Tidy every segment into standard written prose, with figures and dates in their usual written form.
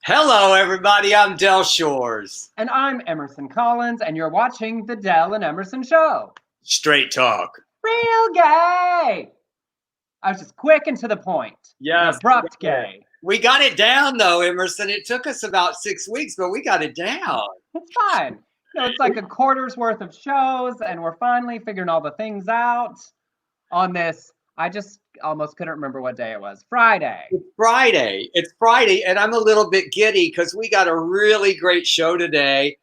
Hello, everybody. I'm Del Shores. And I'm Emerson Collins, and you're watching The Del and Emerson Show. Straight talk. Real gay! I was just quick and to the point. Yes. Abrupt gay. We got it down, though, Emerson. It took us about 6 weeks, but we got it down. It's fine. It's like a quarter's worth of shows, and we're finally figuring all the things out on this. I just almost couldn't remember what day it was. Friday. It's Friday, and I'm a little bit giddy because we got a really great show today.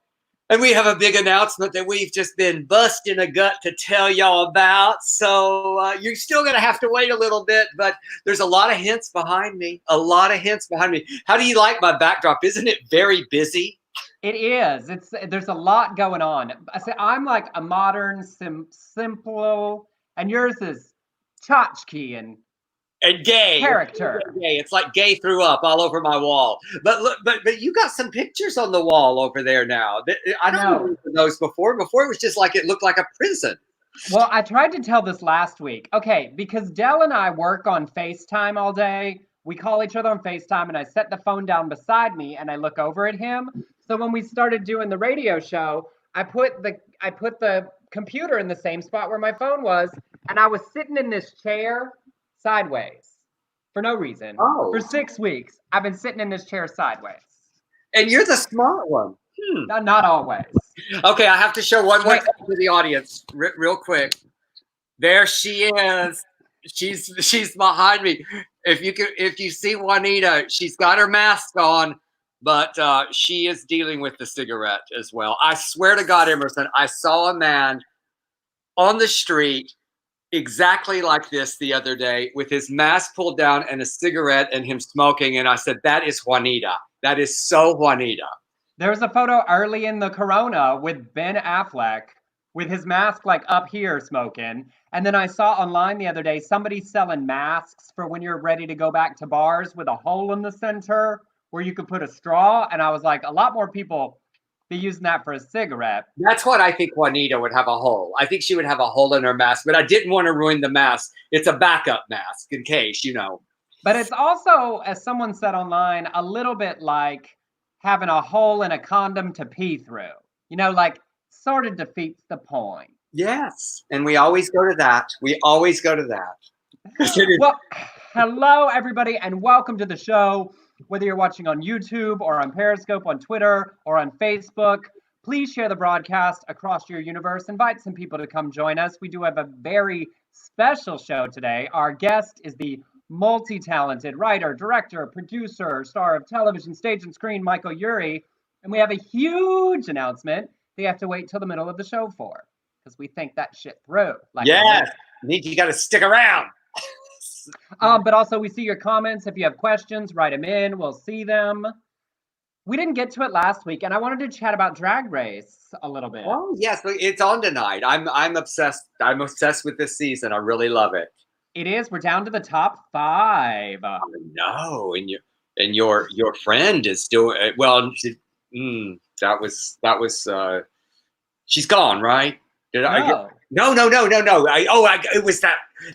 And we have a big announcement that we've just been busting a gut to tell y'all about. So you're still going to have to wait a little bit, but there's a lot of hints behind me. How do you like my backdrop? Isn't it very busy? It is. There's a lot going on. I'm like a modern, simple, and yours is tchotchke and gay character. It's like gay threw up all over my wall. But look, but you got some pictures on the wall over there now. I don't remember those before. Before it was just like it looked like a prison. Well, I tried to tell this last week. Okay, because Del and I work on FaceTime all day. We call each other on FaceTime, and I set the phone down beside me and I look over at him. So when we started doing the radio show, I put the computer in the same spot where my phone was, and I was sitting in this chair sideways for no reason. Oh. For 6 weeks, I've been sitting in this chair sideways. And you're the smart one. Not always. Okay, I have to show one more thing to the audience real quick. There she is. She's behind me. If you see Juanita, she's got her mask on, but she is dealing with the cigarette as well. I swear to God, Emerson, I saw a man on the street exactly like this the other day with his mask pulled down and a cigarette and him smoking. And I said, that is Juanita. That is so Juanita. There was a photo early in the corona with Ben Affleck with his mask like up here smoking. And then I saw online the other day, somebody selling masks for when you're ready to go back to bars with a hole in the center where you could put a straw. And I was like, a lot more people be using that for a cigarette. That's what I think Juanita would have a hole. I think she would have a hole in her mask, but I didn't want to ruin the mask. It's a backup mask in case, But it's also, as someone said online, a little bit like having a hole in a condom to pee through. Like sort of defeats the point. Yes. And we always go to that. Well, hello, everybody, and welcome to the show. Whether you're watching on YouTube or on Periscope, on Twitter, or on Facebook, please share the broadcast across your universe. Invite some people to come join us. We do have a very special show today. Our guest is the multi-talented writer, director, producer, star of television, stage, and screen, Michael Urie. And we have a huge announcement that you have to wait till the middle of the show for, because we think that shit through. Yes, you got to stick around. But also, we see your comments. If you have questions, write them in. We'll see them. We didn't get to it last week, and I wanted to chat about Drag Race a little bit. Oh yes, it's on tonight. I'm obsessed. I'm obsessed with this season. I really love it. It is. We're down to the top 5. I know, and your friend is still well. That was. She's gone, right? Did I? No. It was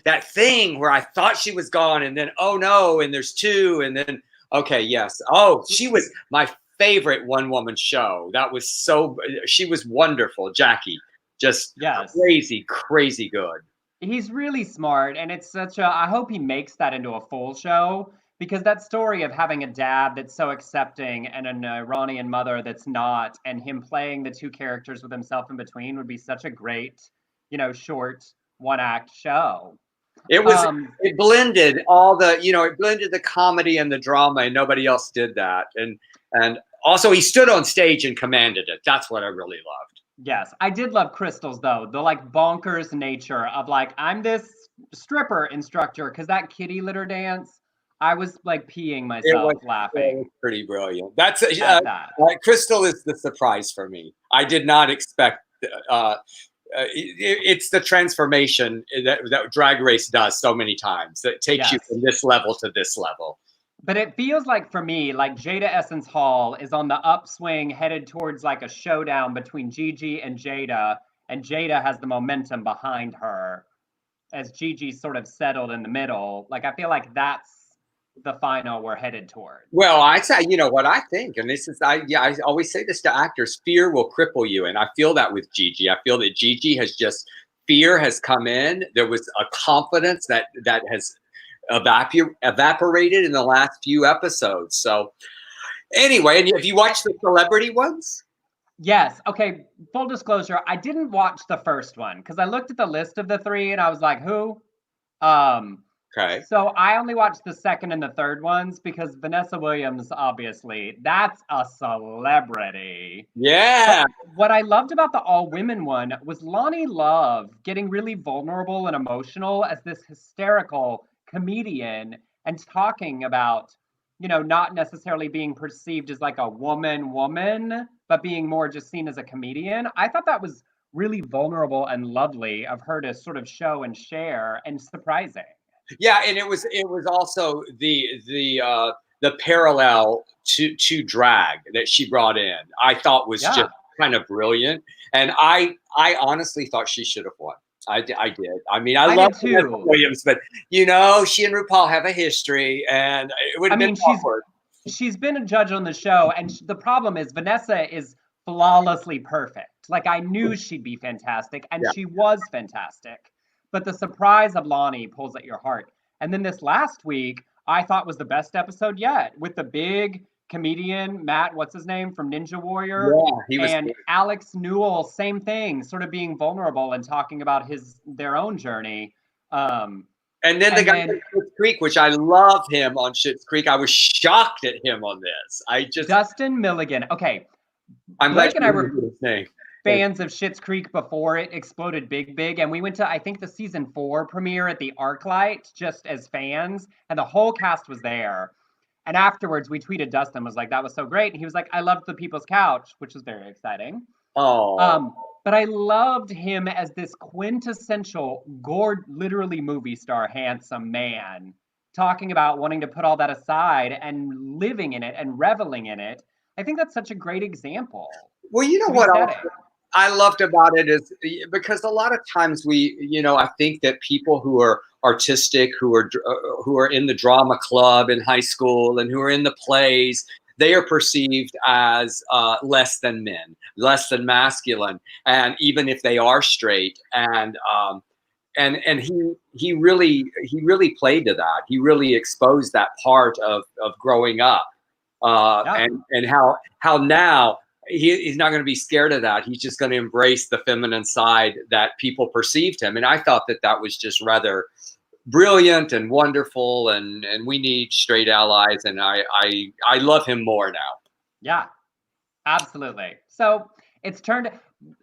that thing where I thought she was gone, and then oh no, and there's 2, and then okay, yes. Oh, she was my favorite one-woman show. She was wonderful, Jackie. Just crazy good. He's really smart, and it's I hope he makes that into a full show, because that story of having a dad that's so accepting and an Iranian mother that's not, and him playing the 2 characters with himself in between would be such a great, short 1-act show. It was it blended all the it blended the comedy and the drama, and nobody else did that. And also he stood on stage and commanded it. That's what I really loved. Yes, I did love Crystal's though. The like bonkers nature of like, I'm this stripper instructor, because that kitty litter dance, I was like peeing myself laughing. It was pretty brilliant. That's Crystal is the surprise for me. I did not expect. It's the transformation that Drag Race does so many times that takes you from this level to this level. But it feels like, for me, like Jada Essence Hall is on the upswing, headed towards like a showdown between Gigi and Jada has the momentum behind her as Gigi's sort of settled in the middle. Like, I feel like that's the final we're headed toward? Well, I say, you know what I think, and this is, I always say this to actors: fear will cripple you, and I feel that with Gigi. I feel that Gigi has just fear has come in. There was a confidence that has evaporated in the last few episodes. So anyway, and have you watched the celebrity ones? Yes. Okay. Full disclosure, I didn't watch the first one because I looked at the list of the three and I was like, who? Okay. So I only watched the second and the third ones because Vanessa Williams, obviously, that's a celebrity. Yeah. But what I loved about the all women one was Lonnie Love getting really vulnerable and emotional as this hysterical comedian and talking about, not necessarily being perceived as like a woman, but being more just seen as a comedian. I thought that was really vulnerable and lovely of her to sort of show and share and surprising. Yeah, and it was also the parallel to drag that she brought in. I thought was just kind of brilliant, and I honestly thought she should have won. I did. I mean, I love Williams, but she and RuPaul have a history, and it would have been awkward. She's been a judge on the show, and the problem is Vanessa is flawlessly perfect. Like, I knew she'd be fantastic, and she was fantastic. But the surprise of Lonnie pulls at your heart. And then this last week, I thought was the best episode yet, with the big comedian, Matt, what's his name, from Ninja Warrior? Yeah, he was and good. Alex Newell, same thing, sort of being vulnerable and talking about their own journey. And then the guy from Schitt's Creek, which I love him on Schitt's Creek. I was shocked at him on this. Dustin Milligan. Okay. I'm Blake and I were his name. Fans of Schitt's Creek before it exploded big, and we went to, I think, the season 4 premiere at the ArcLight just as fans, and the whole cast was there. And afterwards, we tweeted Dustin, was like, that was so great. And he was like, I loved the People's Couch, which was very exciting. Oh. But I loved him as this quintessential, literally movie star, handsome man, talking about wanting to put all that aside and living in it and reveling in it. I think that's such a great example. Well, you know what I loved about it is because a lot of times I think that people who are artistic, who are in the drama club in high school and who are in the plays, they are perceived as less than men, less than masculine, and even if they are straight, and he really played to that. He really exposed that part of growing up, and how now he's not going to be scared of that. He's just going to embrace the feminine side that people perceived him, and I thought that was just rather brilliant and wonderful, and we need straight allies, and I love him more now. Yeah, absolutely. So it's turned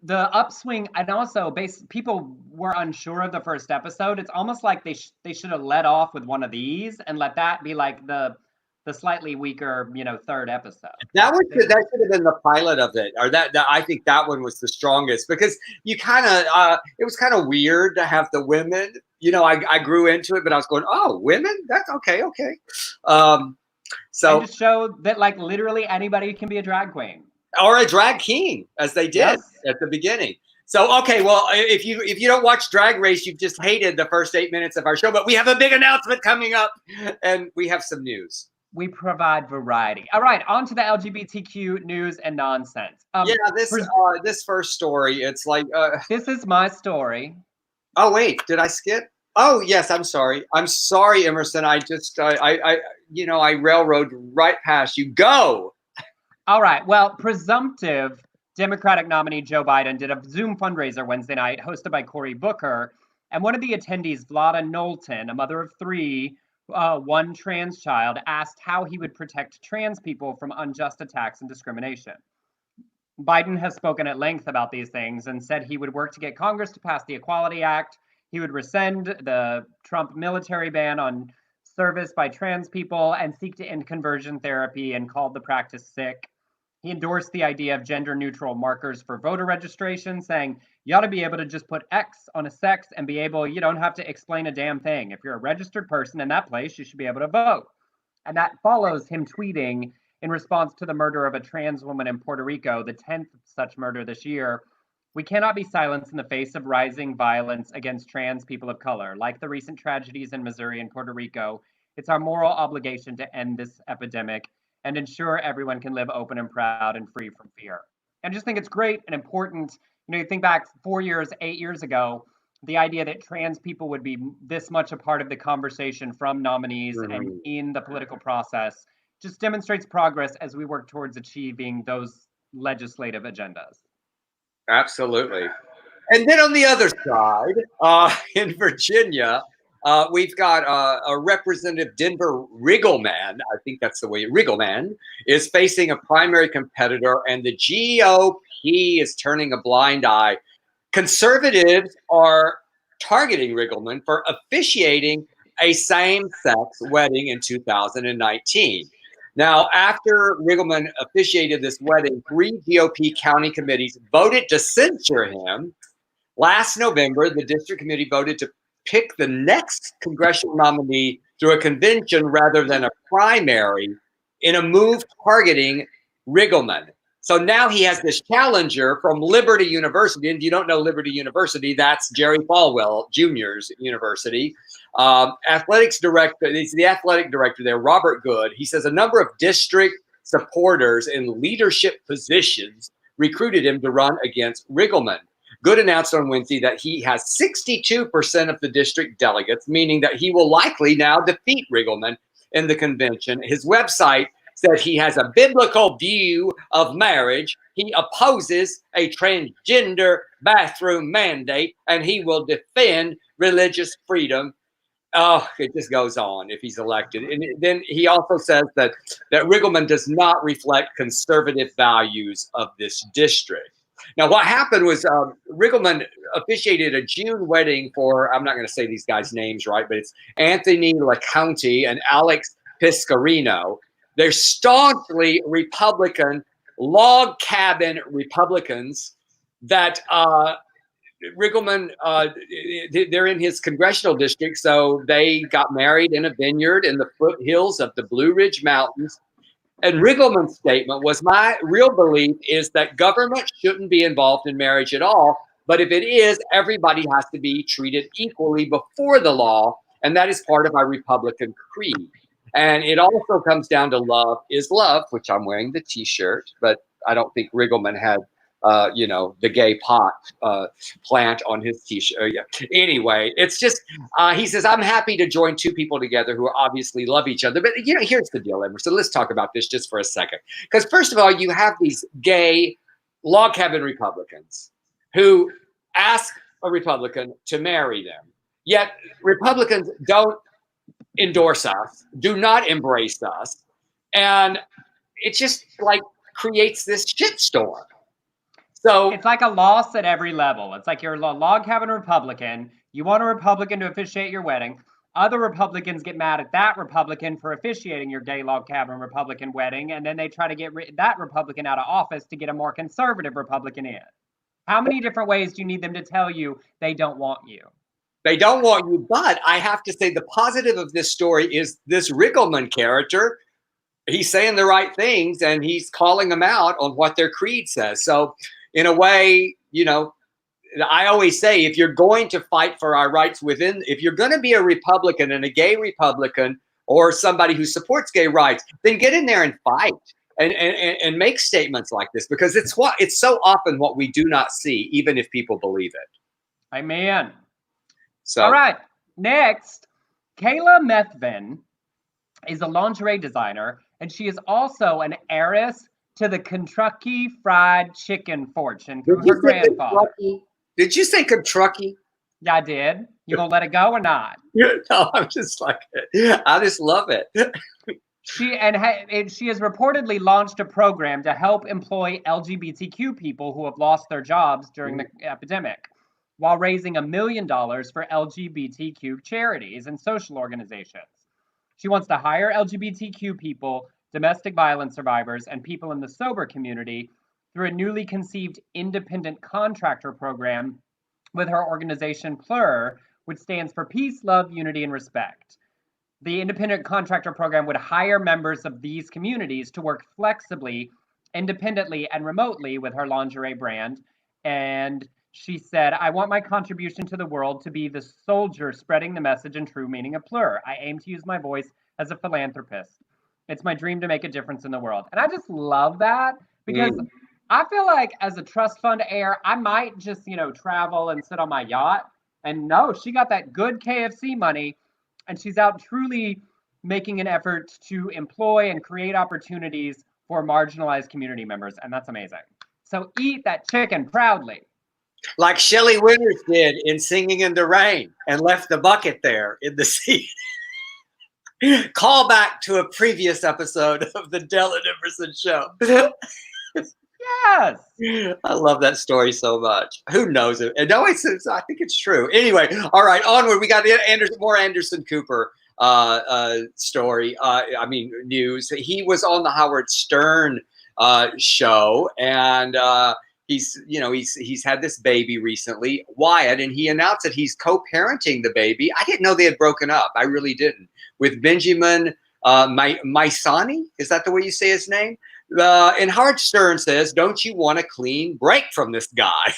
the upswing, and also people were unsure of the first episode. It's almost like they should have let off with one of these and let that be like the slightly weaker, third episode. That should have been the pilot of it, or that I think that one was the strongest, because you kind of it was kind of weird to have the women. I grew into it, but I was going, oh, women? That's okay. So and to show that like literally anybody can be a drag queen or a drag king, as they did at the beginning. So, okay, well, if you don't watch Drag Race, you've just hated the first 8 minutes of our show, but we have a big announcement coming up, and we have some news. We provide variety. All right, on to the LGBTQ news and nonsense. This first story, it's like this is my story. Oh wait, did I skip? Oh yes, I'm sorry. I'm sorry, Emerson. I just I railroad right past you. Go. All right. Well, presumptive Democratic nominee Joe Biden did a Zoom fundraiser Wednesday night, hosted by Cory Booker, and one of the attendees, Vlada Knowlton, a mother of 3. One trans child, asked how he would protect trans people from unjust attacks and discrimination. Biden has spoken at length about these things and said he would work to get Congress to pass the Equality Act. He would rescind the Trump military ban on service by trans people and seek to end conversion therapy, and called the practice sick. He endorsed the idea of gender-neutral markers for voter registration, saying you ought to be able to just put X on a sex and you don't have to explain a damn thing. If you're a registered person in that place, you should be able to vote. And that follows him tweeting in response to the murder of a trans woman in Puerto Rico, the 10th such murder this year. We cannot be silenced in the face of rising violence against trans people of color, like the recent tragedies in Missouri and Puerto Rico. It's our moral obligation to end this epidemic and ensure everyone can live open and proud and free from fear. And I just think it's great and important. You think back 4 years, 8 years ago, the idea that trans people would be this much a part of the conversation from nominees and in the political process just demonstrates progress as we work towards achieving those legislative agendas. Absolutely. And then on the other side, in Virginia, we've got a Representative Denver Riggleman. I think that's the way Riggleman is facing a primary competitor, and the GOP is turning a blind eye. Conservatives are targeting Riggleman for officiating a same-sex wedding in 2019. Now, after Riggleman officiated this wedding, 3 GOP county committees voted to censure him. Last November, the district committee voted to pick the next congressional nominee through a convention rather than a primary in a move targeting Riggleman. So now he has this challenger from Liberty University. And if you don't know Liberty University, that's Jerry Falwell Jr.'s university. Athletics director, he's the athletic director there, Robert Good. He says a number of district supporters in leadership positions recruited him to run against Riggleman. Good announced on Wednesday that he has 62% of the district delegates, meaning that he will likely now defeat Riggleman in the convention. His website said he has a biblical view of marriage. He opposes a transgender bathroom mandate, and he will defend religious freedom. Oh, it just goes on if he's elected. And then he also says that Riggleman does not reflect conservative values of this district. Now, what happened was Riggleman officiated a June wedding for, I'm not going to say these guys' names right, but it's Anthony LaCounty and Alex Piscarino. They're staunchly Republican, log cabin Republicans that Riggleman, they're in his congressional district, so they got married in a vineyard in the foothills of the Blue Ridge Mountains. And Riggleman's statement was, my real belief is that government shouldn't be involved in marriage at all. But if it is, everybody has to be treated equally before the law. And that is part of my Republican creed. And it also comes down to love is love, which I'm wearing the T-shirt, but I don't think Riggleman had, the gay pot plant on his T-shirt. Yeah. Anyway, it's just, he says, I'm happy to join 2 people together who obviously love each other. But, here's the deal, Emerson. Let's talk about this just for a second. Because first of all, you have these gay log cabin Republicans who ask a Republican to marry them. Yet Republicans don't endorse us, do not embrace us. And it just like creates this shitstorm. So it's like a loss at every level. It's like you're a log cabin Republican. You want a Republican to officiate your wedding. Other Republicans get mad at that Republican for officiating your gay log cabin Republican wedding. And then they try to get that Republican out of office to get a more conservative Republican in. How many different ways do you need them to tell you they don't want you? They don't want you, but I have to say the positive of this story is this Riggleman character. He's saying the right things and he's calling them out on what their creed says. So in a way, I always say, if you're going to fight for our rights if you're going to be a Republican and a gay Republican or somebody who supports gay rights, then get in there and fight and make statements like this, because it's so often what we do not see, even if people believe it. Amen. So, all right, next, Kayla Methvin is a lingerie designer, and she is also an heiress to the Kentucky Fried Chicken fortune through her grandfather. Did you say Kentucky? Yeah, I did. You gonna let it go or not? No, I'm just like, I just love it. She has reportedly launched a program to help employ LGBTQ people who have lost their jobs during the epidemic, while raising $1 million for LGBTQ charities and social organizations. She wants to hire LGBTQ people, domestic violence survivors, and people in the sober community through a newly conceived independent contractor program with her organization PLUR, which stands for Peace, Love, Unity, and Respect. The independent contractor program would hire members of these communities to work flexibly, independently, and remotely with her lingerie brand. And she said, I want my contribution to the world to be the soldier spreading the message and true meaning of PLUR. I aim to use my voice as a philanthropist. It's my dream to make a difference in the world. And I just love that because I feel like as a trust fund heir, I might just, travel and sit on my yacht. And no, she got that good KFC money and she's out truly making an effort to employ and create opportunities for marginalized community members. And that's amazing. So eat that chicken proudly. Like Shelley Winters did in Singing in the Rain and left the bucket there in the sea. Call back to a previous episode of the Dell and Emerson show. Yes. I love that story so much. Who knows it? And no, I think it's true. Anyway, all right, onward. We got more Anderson Cooper story. News. He was on the Howard Stern show, and he's had this baby recently, Wyatt, and he announced that he's co-parenting the baby. I didn't know they had broken up. I really didn't. With Benjamin Maisani. Is that the way you say his name? And Howard Stern says, don't you want a clean break from this guy?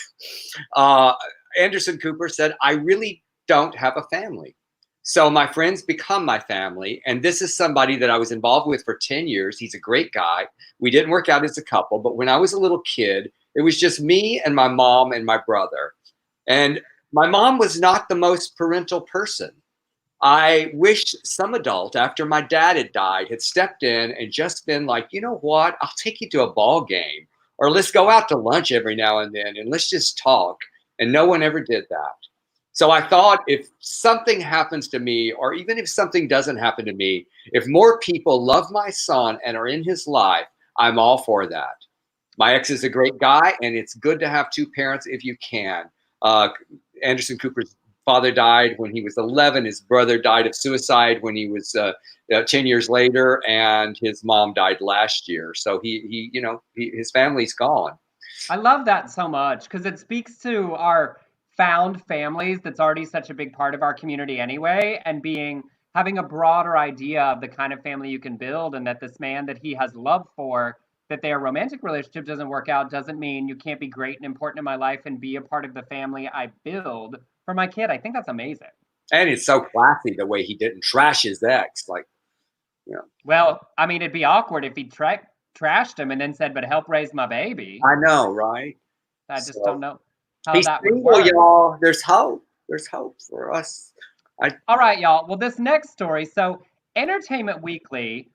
Anderson Cooper said, I really don't have a family. So my friends become my family. And this is somebody that I was involved with for 10 years. He's a great guy. We didn't work out as a couple, but when I was a little kid, it was just me and my mom and my brother. And my mom was not the most parental person. I wish some adult, after my dad had died, had stepped in and just been like, you know what, I'll take you to a ball game, or let's go out to lunch every now and then and let's just talk. And no one ever did that. So I thought if something happens to me, or even if something doesn't happen to me, if more people love my son and are in his life, I'm all for that. My ex is a great guy, and it's good to have two parents if you can. Anderson Cooper's father died when he was 11. His brother died of suicide when he was 10 years later, and his mom died last year. So his family's gone. I love that so much because it speaks to our found families. That's already such a big part of our community anyway, and having a broader idea of the kind of family you can build, and that this man that he has love for, that their romantic relationship doesn't work out, doesn't mean you can't be great and important in my life and be a part of the family I build for my kid. I think that's amazing. And it's so classy the way he didn't trash his ex. Well, I mean, it'd be awkward if he trashed him and then said, but help raise my baby. I know, right? I just don't know how that would single, work. Y'all. There's hope. There's hope for us. All right, y'all. Well, this next story. So Entertainment Weekly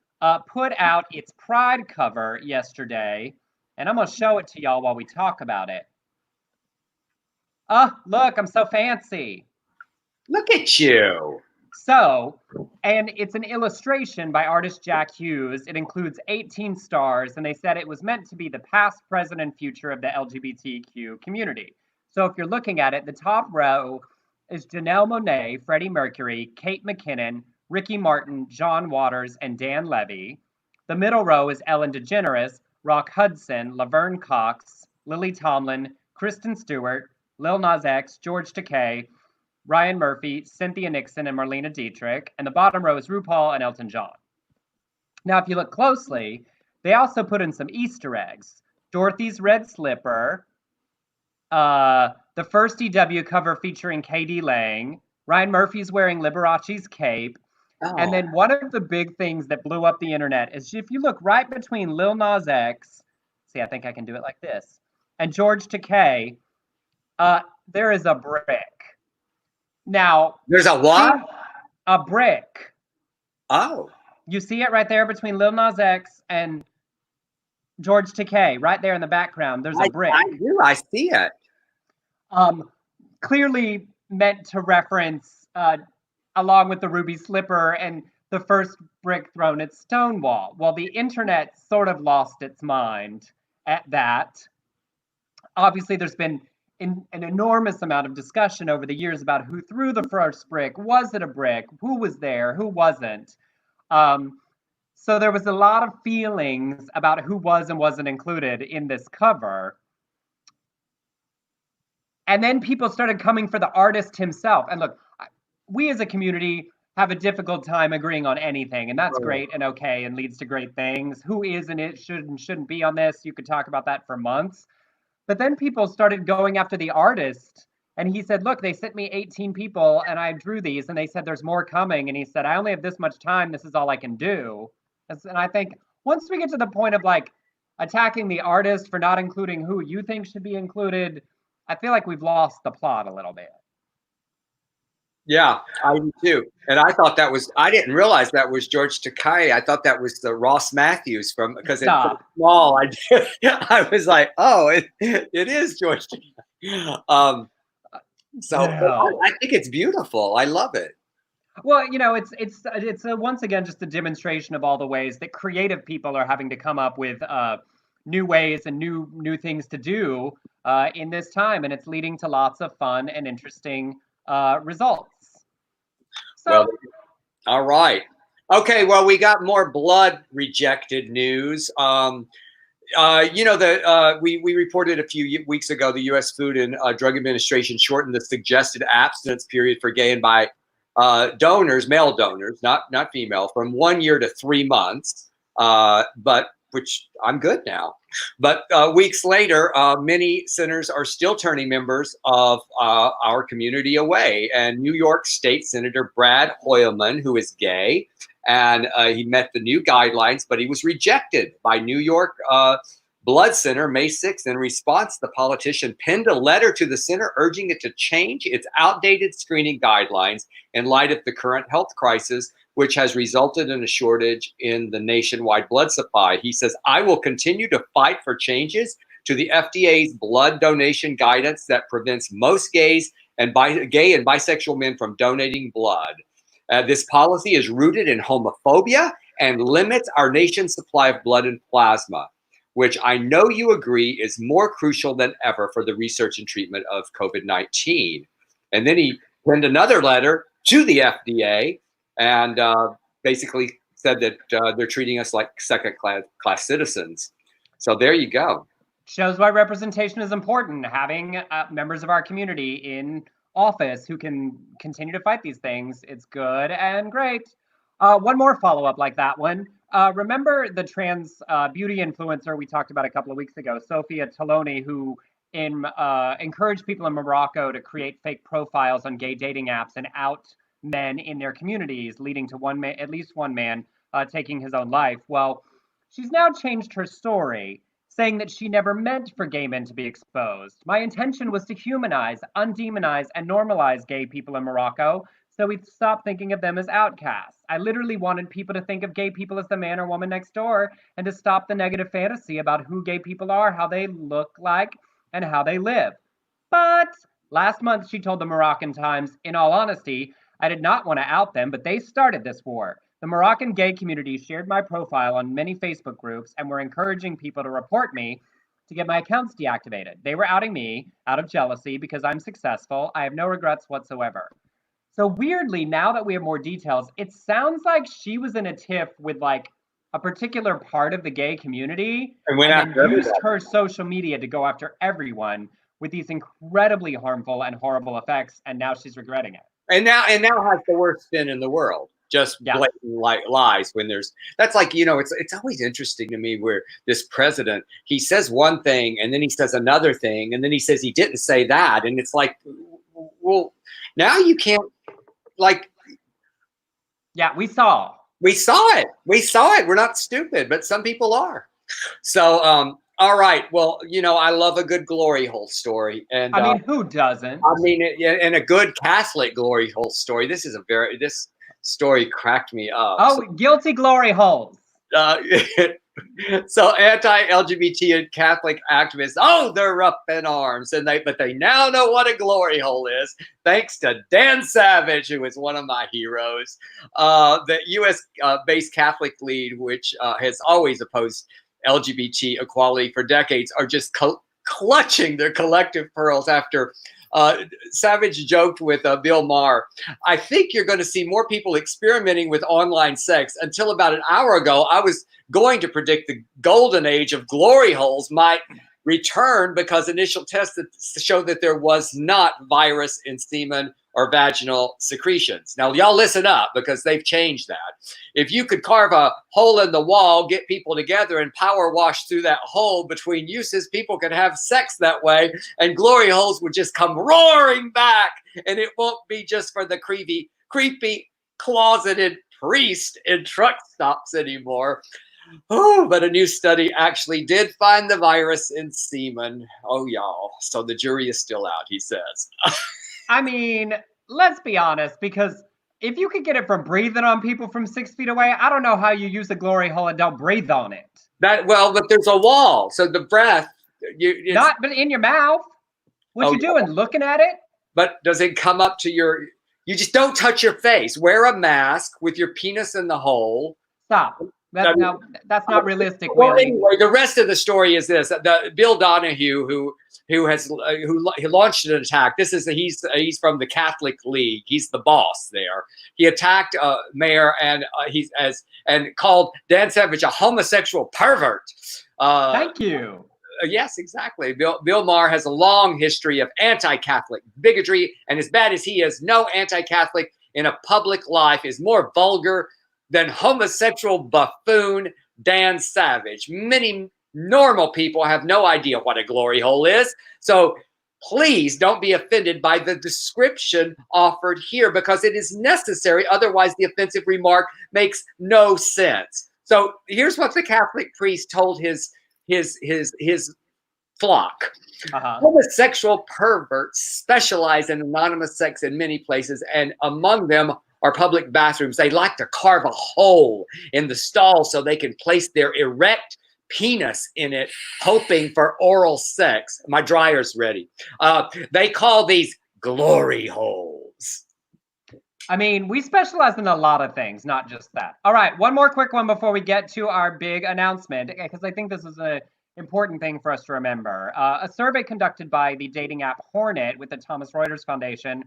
put out its Pride cover yesterday, and I'm going to show it to y'all while we talk about it. Look, I'm so fancy. Look at you. So, and it's an illustration by artist Jack Hughes. It includes 18 stars, and they said it was meant to be the past, present, and future of the LGBTQ community. So if you're looking at it, the top row is Janelle Monáe, Freddie Mercury, Kate McKinnon, Ricky Martin, John Waters, and Dan Levy. The middle row is Ellen DeGeneres, Rock Hudson, Laverne Cox, Lily Tomlin, Kristen Stewart, Lil Nas X, George Takei, Ryan Murphy, Cynthia Nixon, and Marlena Dietrich. And the bottom row is RuPaul and Elton John. Now, if you look closely, they also put in some Easter eggs. Dorothy's red slipper, the first EW cover featuring Katie Lang, Ryan Murphy's wearing Liberace's cape. Oh. And then one of the big things that blew up the internet is if you look right between Lil Nas X, see, I think I can do it like this, and George Takei, there is a brick. Now, there's a what? A brick. Oh. You see it right there between Lil Nas X and George Takei, right there in the background. There's a brick. I do. I see it. Clearly meant to reference, along with the ruby slipper and the first brick thrown at Stonewall. Well, the internet sort of lost its mind at that. Obviously, there's been an enormous amount of discussion over the years about who threw the first brick. Was it a brick? Who was there? Who wasn't? So there was a lot of feelings about who was and wasn't included in this cover. And then people started coming for the artist himself. And look, we as a community have a difficult time agreeing on anything, and that's great and okay and leads to great things. Who is and it should and shouldn't be on this? You could talk about that for months. But then people started going after the artist And he said, look, they sent me 18 people and I drew these and they said there's more coming. And he said, I only have this much time. This is all I can do. And I think once we get to the point of like attacking the artist for not including who you think should be included, I feel like we've lost the plot a little bit. Yeah, I do too. And I thought that was, I didn't realize that was George Takei. I thought that was the Ross Matthews from, because it's small. I was like, oh, it is George Takei. So no. I think it's beautiful. I love it. Well, you know, it's once again just a demonstration of all the ways that creative people are having to come up with new ways and new things to do in this time, and it's leading to lots of fun and interesting results. So, well, all right. Okay, well, we got more blood rejected news. You know, we reported a few weeks ago the U.S. Food and Drug Administration shortened the suggested abstinence period for gay and bi donors, male donors, not female, from 1 year to 3 months. But which I'm good now. But weeks later, many centers are still turning members of our community away. And New York State Senator Brad Hoylman, who is gay, and he met the new guidelines, but he was rejected by New York Blood Center May 6th. In response, the politician penned a letter to the center urging it to change its outdated screening guidelines in light of the current health crisis, which has resulted in a shortage in the nationwide blood supply. He says, I will continue to fight for changes to the FDA's blood donation guidance that prevents most gays and gay and bisexual men from donating blood. This policy is rooted in homophobia and limits our nation's supply of blood and plasma, which I know you agree is more crucial than ever for the research and treatment of COVID-19. And then he penned another letter to the FDA and basically said that they're treating us like second-class citizens. So there you go. Shows why representation is important. Having members of our community in office who can continue to fight these things, it's good and great. One more follow-up like that one. Remember the trans beauty influencer we talked about a couple of weeks ago, Sophia Toloni, who encouraged people in Morocco to create fake profiles on gay dating apps and out men in their communities, leading to at least one man taking his own life. Well, she's now changed her story, saying that she never meant for gay men to be exposed. My intention was to humanize, undemonize, and normalize gay people in Morocco so we'd stop thinking of them as outcasts. I literally wanted people to think of gay people as the man or woman next door and to stop the negative fantasy about who gay people are, how they look like, and how they live. But last month, she told the Moroccan Times, in all honesty, I did not want to out them, but they started this war. The Moroccan gay community shared my profile on many Facebook groups and were encouraging people to report me to get my accounts deactivated. They were outing me out of jealousy because I'm successful. I have no regrets whatsoever. So weirdly, now that we have more details, it sounds like she was in a tiff with like a particular part of the gay community and then used her social media to go after everyone with these incredibly harmful and horrible effects. And now she's regretting it. And now has the worst spin in the world. Just blatant lies when that's like, you know, it's always interesting to me where this president, he says one thing and then he says another thing and then he says he didn't say that. And it's like, well, now you can't like. Yeah, we saw it. We're not stupid, but some people are. So, all right. Well, you know, I love a good glory hole story. And I mean, who doesn't? I mean, and a good Catholic glory hole story. This story cracked me up. Oh, guilty glory holes. So anti-LGBT and Catholic activists, they're up in arms, but they now know what a glory hole is, thanks to Dan Savage, who is one of my heroes. The U.S. based Catholic lead, which has always opposed LGBT equality for decades, are just clutching their collective pearls after Savage joked with Bill Maher, I think you're going to see more people experimenting with online sex. Until about an hour ago, I was going to predict the golden age of glory holes might returned because initial tests showed that there was not virus in semen or vaginal secretions. Now, y'all listen up because they've changed that. If you could carve a hole in the wall, get people together and power wash through that hole between uses, people could have sex that way and glory holes would just come roaring back. And it won't be just for the creepy closeted priest in truck stops anymore. Oh, but a new study actually did find the virus in semen. Oh, y'all. So the jury is still out, he says. I mean, let's be honest, because if you could get it from breathing on people from 6 feet away, I don't know how you use a glory hole and don't breathe on it. But there's a wall. So the breath. But in your mouth. What you doing? Looking at it? But does it come up to you just don't touch your face. Wear a mask with your penis in the hole. Stop. That's not realistic. Well, anyway, the rest of the story is this: Bill Donahue, who launched an attack. He's from the Catholic League. He's the boss there. He attacked mayor and called Dan Savage a homosexual pervert. Thank you. Yes, exactly. Bill Maher has a long history of anti-Catholic bigotry, and as bad as he is, no anti-Catholic in a public life is more vulgar than homosexual buffoon Dan Savage. Many normal people have no idea what a glory hole is. So please don't be offended by the description offered here because it is necessary. Otherwise, the offensive remark makes no sense. So here's what the Catholic priest told his flock. Homosexual perverts specialize in anonymous sex in many places, and among them are public bathrooms. They like to carve a hole in the stall so they can place their erect penis in it, hoping for oral sex. My dryer's ready. They call these glory holes. I mean, we specialize in a lot of things, not just that. All right, one more quick one before we get to our big announcement, because I think this is an important thing for us to remember. A survey conducted by the dating app Hornet with the Thomas Reuters Foundation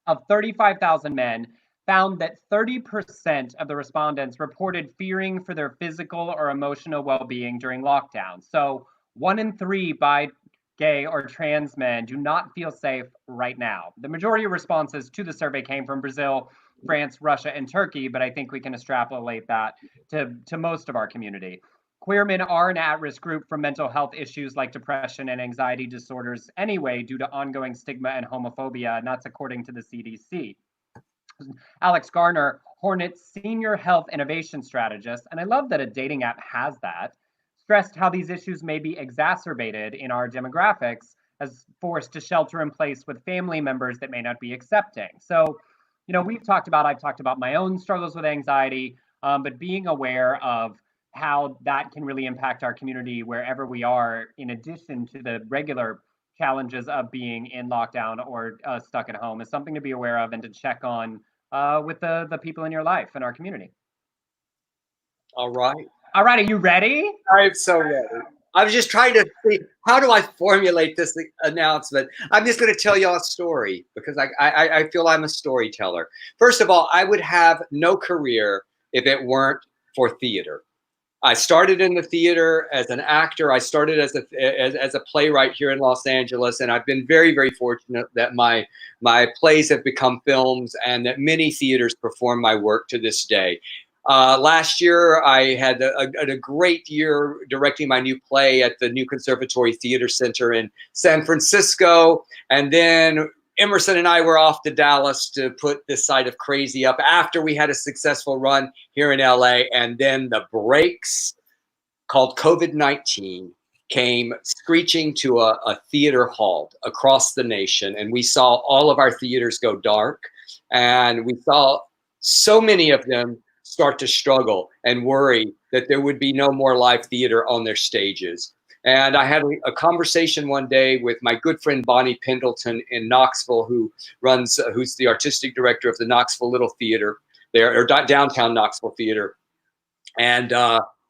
of 35,000 men found that 30% of the respondents reported fearing for their physical or emotional well-being during lockdown. So 1 in 3 bi, gay, or trans men do not feel safe right now. The majority of responses to the survey came from Brazil, France, Russia, and Turkey, but I think we can extrapolate that to most of our community. Queer men are an at-risk group for mental health issues like depression and anxiety disorders anyway, due to ongoing stigma and homophobia, and that's according to the CDC. Alex Garner, Hornet's senior health innovation strategist, and I love that a dating app has that, stressed how these issues may be exacerbated in our demographics as forced to shelter in place with family members that may not be accepting. So, I've talked about my own struggles with anxiety, but being aware of how that can really impact our community wherever we are, in addition to the regular challenges of being in lockdown or stuck at home, is something to be aware of and to check on with the people in your life and our community. All right. All right, are you ready? I'm so ready. I was just trying to see, how do I formulate this announcement? I'm just going to tell y'all a story because I feel I'm a storyteller. First of all, I would have no career if it weren't for theater. I started in the theater as an actor. I started as a playwright here in Los Angeles, and I've been very, very fortunate that my plays have become films and that many theaters perform my work to this day. Last year, I had a great year directing my new play at the New Conservatory Theater Center in San Francisco, and then Emerson and I were off to Dallas to put this side of Crazy up after we had a successful run here in LA. And then the breaks called COVID-19 came screeching to a theater halt across the nation. And we saw all of our theaters go dark. And we saw so many of them start to struggle and worry that there would be no more live theater on their stages. And I had a conversation one day with my good friend Bonnie Pendleton in Knoxville, who's the artistic director of the Knoxville Little Theater there, or downtown Knoxville Theater. And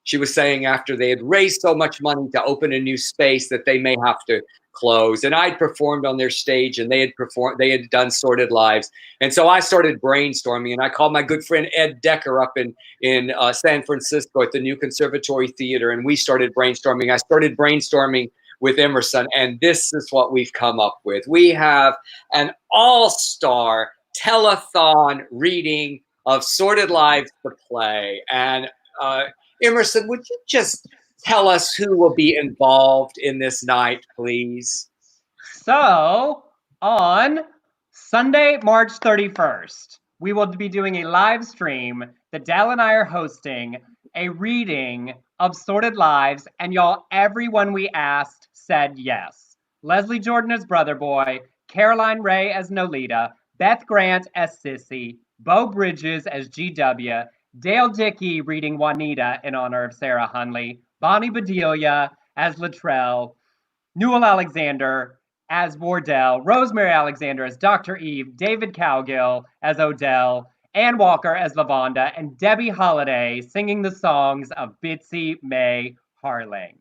she was saying after they had raised so much money to open a new space that they may have to close. And I'd performed on their stage, and they had done Sordid Lives. And so I started brainstorming, and I called my good friend Ed Decker up in San Francisco at the New Conservatory Theater, and we started brainstorming. I started brainstorming with Emerson, and this is what we've come up with. We have an all-star telethon reading of Sordid Lives, the play. And Emerson, would you just tell us who will be involved in this night, please? So on Sunday, March 31st, we will be doing a live stream that Dell and I are hosting, a reading of Sordid Lives, and y'all, everyone we asked said yes. Leslie Jordan as Brother Boy, Caroline Ray as Nolita, Beth Grant as Sissy, Bo Bridges as GW, Dale Dickey reading Juanita in honor of Sarah Hunley, Bonnie Bedelia as Latrell, Newell Alexander as Wardell, Rosemary Alexander as Dr. Eve, David Cowgill as Odell, Ann Walker as Lavonda, and Debbie Holiday singing the songs of Bitsy May Harling.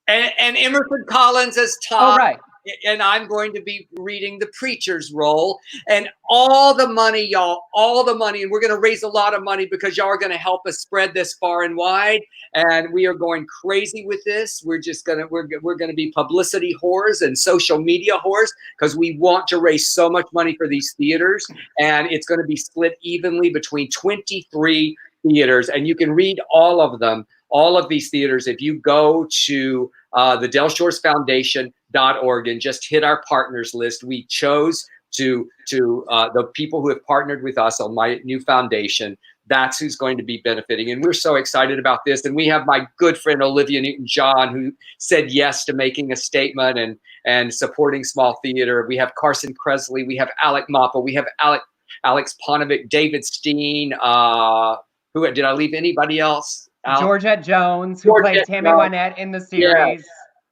And Emerson Collins as Todd. Oh, right. And I'm going to be reading the preacher's role. And all the money, y'all, all the money, and we're going to raise a lot of money because y'all are going to help us spread this far and wide. And we are going crazy with this. We're just going to, we're going to be publicity whores and social media whores because we want to raise so much money for these theaters. And it's going to be split evenly between 23 theaters. And you can read all of them, all of these theaters, if you go to the Del Shores Foundation.org and just hit our partners list. We chose to the people who have partnered with us on my new foundation. That's who's going to be benefiting. And we're so excited about this. And we have my good friend, Olivia Newton-John, who said yes to making a statement and supporting small theater. We have Carson Kresley. We have Alec Mappa. We have Alex Ponovic, David Steen. Who did I leave anybody else? Georgette Jones, who played Tammy Wynette in the series.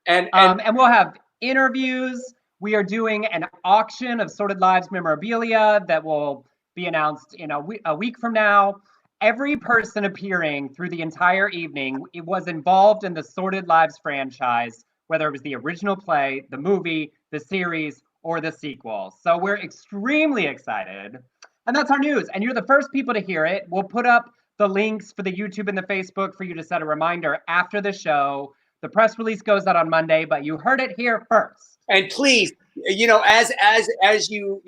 Yeah. And we'll have interviews. We are doing an auction of Sordid Lives memorabilia that will be announced in a week from now. Every person appearing through the entire evening, it was involved in the Sordid Lives franchise, whether it was the original play, the movie, the series, or the sequel. So we're extremely excited. And that's our news. And you're the first people to hear it. We'll put up the links for the YouTube and the Facebook for you to set a reminder after the show. The press release goes out on Monday, but you heard it here first. And please, you know, as you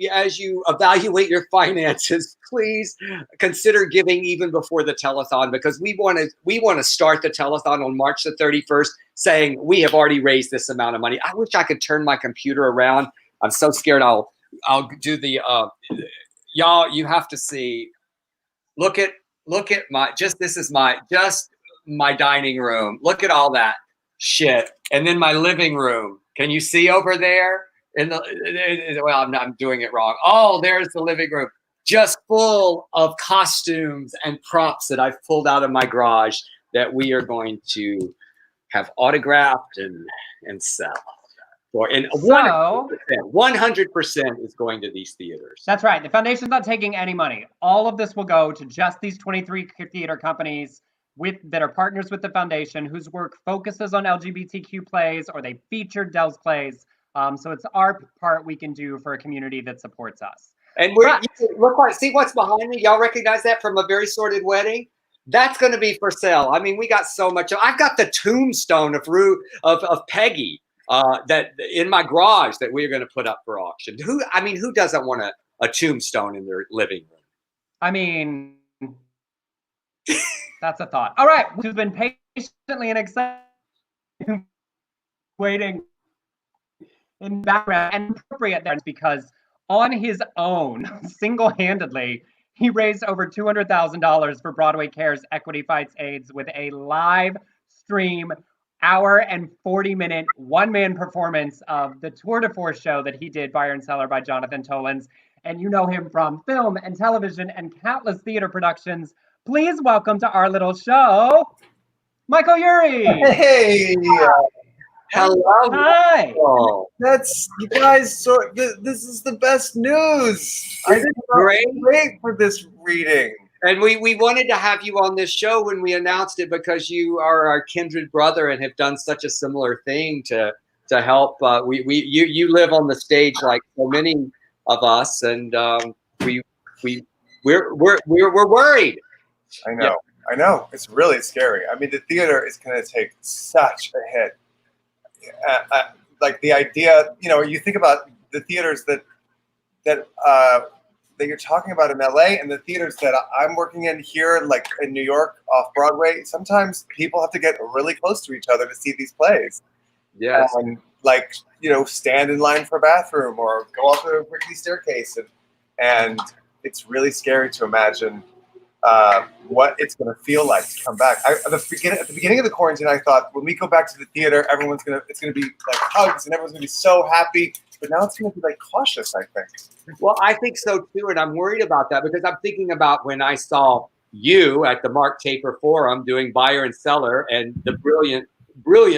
evaluate your finances, please consider giving even before the telethon, because we want to start the telethon on March the 31st, saying we have already raised this amount of money. I wish I could turn my computer around. I'm so scared. I'll do the y'all. You have to see. Look at my this is my dining room. Look at all that shit. And then my living room. Can you see over there? Well, I'm doing it wrong. Oh, there's the living room. Just full of costumes and props that I've pulled out of my garage that we are going to have autographed and sell. And 100% is going to these theaters. That's right. The foundation's not taking any money. All of this will go to just these 23 theater companies that are partners with the foundation, whose work focuses on LGBTQ plays, or they featured Dell's plays. So it's our part we can do for a community that supports us. And see what's behind me? Y'all recognize that from A Very Sordid Wedding? That's going to be for sale. I mean, we got so much. I've got the tombstone of Peggy. That in my garage that we're going to put up for auction. Who doesn't want a tombstone in their living room? I mean, that's a thought. All right, we've been patiently and excited waiting in the background, and appropriate there because on his own, single-handedly, he raised over $200,000 for Broadway Cares Equity Fights AIDS with a live stream hour and 40-minute one-man performance of the Tour de Force show that he did, Fire and Cellar by Jonathan Tolins. And you know him from film and television and countless theater productions. Please welcome to our little show, Michael Urie. Hey. Hello. Hi. That's, you guys, this is the best news. I didn't wait for this reading. And we wanted to have you on this show when we announced it because you are our kindred brother and have done such a similar thing to help. You live on the stage like so many of us, and we're worried. I know. Yeah. I know. It's really scary. I mean, the theater is going to take such a hit. like the idea, you know, you think about the theaters that you're talking about in LA and the theaters that I'm working in here, like in New York off Broadway. Sometimes people have to get really close to each other to see these plays. Yes. Like, you know, stand in line for a bathroom or go up a rickety staircase, and it's really scary to imagine what it's going to feel like to come back. At the beginning of the quarantine, I thought when we go back to the theater, it's going to be like hugs and everyone's going to be so happy. But now it's going to be like cautious, I think. Well, I think so too, and I'm worried about that because I'm thinking about when I saw you at the Mark Taper Forum doing buyer and seller and the brilliant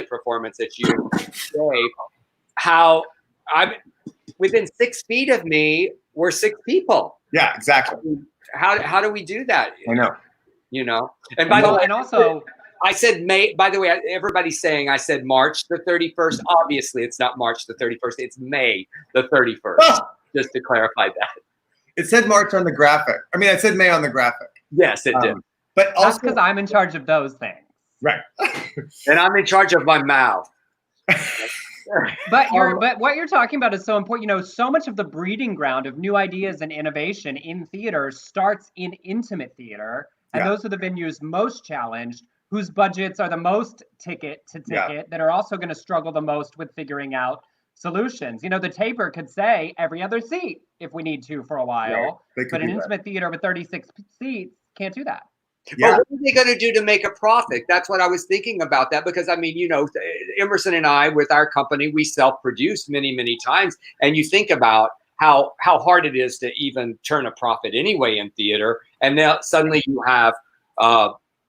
performance that you gave. How I'm within 6 feet of me were 6 people. Yeah, exactly. How do we do that? I know. You know. And by the way, and also I said May. By the way, everybody's saying I said March the 31st. Obviously, it's not March the 31st. It's May the 31st. Just to clarify that. It said March on the graphic. I mean, it said May on the graphic. Yes, it did. But that's because I'm in charge of those things. Right. And I'm in charge of my mouth. But what you're talking about is so important. You know, so much of the breeding ground of new ideas and innovation in theater starts in intimate theater, and those are the venues most challenged, whose budgets are the most ticket to ticket, that are also going to struggle the most with figuring out solutions. You know, the Taper could say every other seat if we need to for a while, but an intimate theater with 36 seats can't do that. Yeah. Well, what are they going to do to make a profit? That's what I was thinking about that, because I mean, you know, Emerson and I, with our company, we self-produce many times, and you think about how hard it is to even turn a profit anyway in theater, and now suddenly you have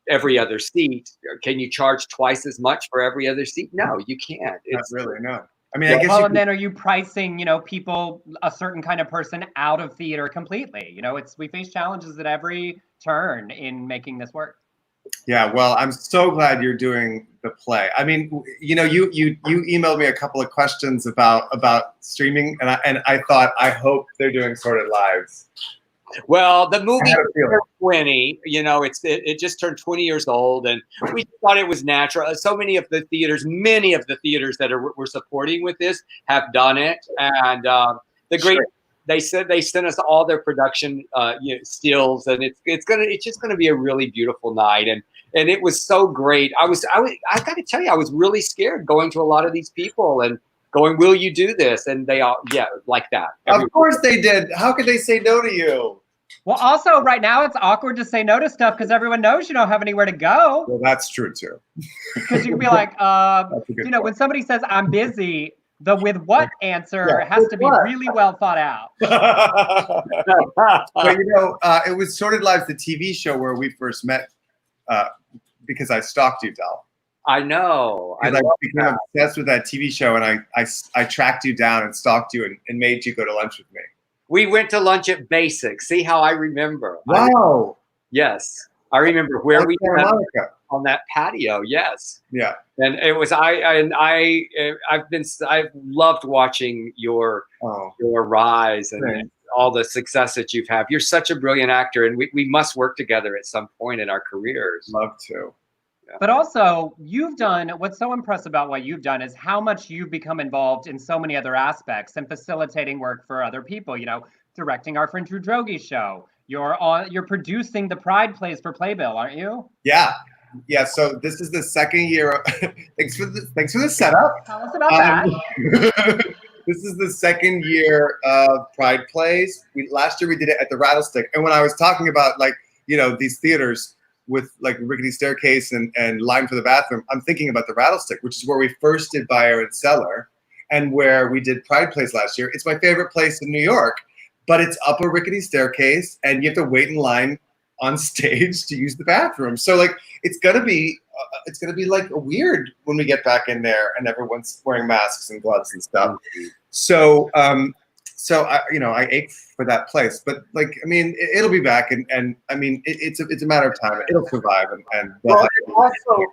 every other seat. Can you charge twice as much for every other seat? No, you can't. Not really, no. I mean, I guess. Well, and then are you pricing, you know, people, a certain kind of person out of theater completely? You know, we face challenges at every turn in making this work. Yeah, well, I'm so glad you're doing the play. I mean, you know, you emailed me a couple of questions about streaming, and I thought, I hope they're doing Sorted Lives. Well, the movie turned 20. You know, it just turned 20 years old, and we thought it was natural. So many of the theaters that we're supporting with this have done it, and they said they sent us all their production stills, and it's just gonna be a really beautiful night, and it was so great. I got to tell you, I was really scared going to a lot of these people and going, "Will you do this?" And they all, like that. Of course they did. How could they say no to you? Well, also right now it's awkward to say no to stuff because everyone knows you don't have anywhere to go. Well, that's true too. Because you can be like, you know, when somebody says I'm busy, the with what answer has to be really well thought out. But you know, it was Sorted Lives, the TV show where we first met, because I stalked you, Del. I know. I became obsessed with that TV show, and I tracked you down and stalked you and made you go to lunch with me. We went to lunch at Basic. See how I remember? Wow. Yes, I remember where we met on that patio. Yes. Yeah. And it was I've loved watching your rise and all the success that you've had. You're such a brilliant actor, and we must work together at some point in our careers. Love to. But also, what's so impressive about what you've done is how much you've become involved in so many other aspects and facilitating work for other people, you know, directing our friend Drew Droege show. You're producing the Pride plays for Playbill, aren't you? Yeah. Yeah, so this is the second year. Thanks for the setup. Tell us about that. This is the second year of Pride plays. Last year we did it at the Rattlestick. And when I was talking about, like, you know, these theaters with like rickety staircase and line for the bathroom, I'm thinking about the Rattlestick, which is where we first did buyer and seller, and where we did Pride plays last year. It's my favorite place in New York, but it's up a rickety staircase, and you have to wait in line on stage to use the bathroom. So like, it's gonna be like weird when we get back in there and everyone's wearing masks and gloves and stuff. So I ache for that place, but like, I mean, it'll be back, and I mean, it's a matter of time. It'll survive, and well, also,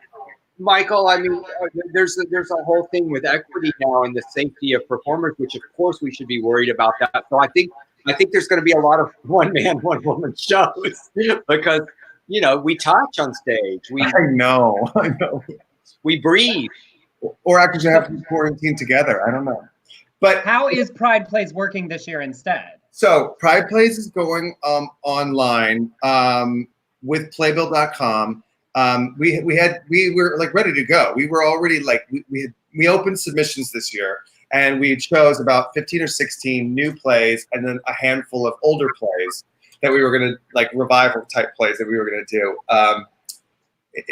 Michael, I mean, there's a whole thing with equity now and the safety of performers, which of course we should be worried about that. So I think there's going to be a lot of one man, one woman shows because, you know, we touch on stage. I know. We breathe. or actually have to quarantine together. I don't know. But how is Pride Plays working this year instead? So Pride Plays is going online with playbill.com. We were like ready to go. We were already like we opened submissions this year, and we chose about 15 or 16 new plays and then a handful of older plays that we were going to, like, revival type plays that we were going to do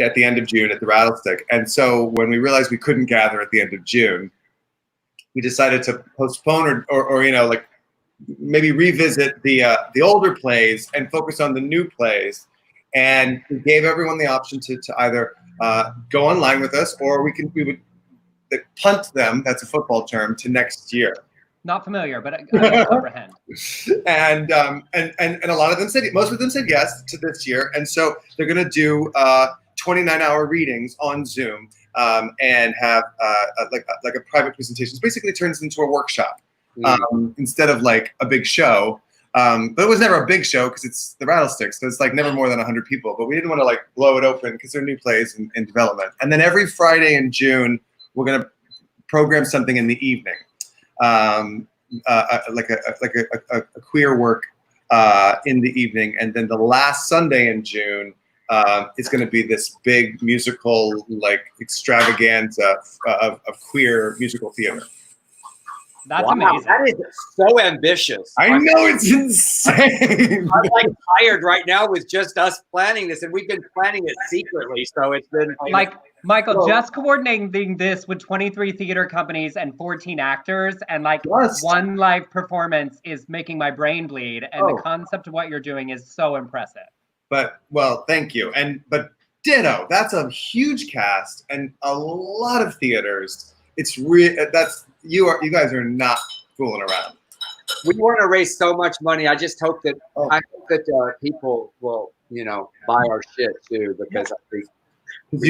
at the end of June at the Rattlestick. And so when we realized we couldn't gather at the end of June, we decided to postpone or you know, like, maybe revisit the older plays and focus on the new plays. And we gave everyone the option to either go online with us, or we would punt them, that's a football term, to next year. Not familiar, but I can comprehend. And a lot of them most of them said yes to this year. And so they're going to do 29-hour readings on Zoom and have like a private presentation. It basically turns into a workshop instead of like a big show. But it was never a big show because it's the Rattlestick, so it's like never more than 100 people. But we didn't want to like blow it open because they're new plays in development. And then every Friday in June, we're going to program something in the evening, like a queer work in the evening. And then the last Sunday in June, it's going to be this big musical, like, extravaganza of queer musical theater. That's amazing. That is so ambitious. I know, it's insane. I'm like tired right now with just us planning this, and we've been planning it secretly. So it's been like Michael, just coordinating this with 23 theater companies and 14 actors and like one live performance is making my brain bleed. And the concept of what you're doing is so impressive. But, well, thank you. But ditto, that's a huge cast and a lot of theaters. It's you guys are not fooling around. We want to raise so much money. I just hope that people will, you know, buy our shit too, because I think.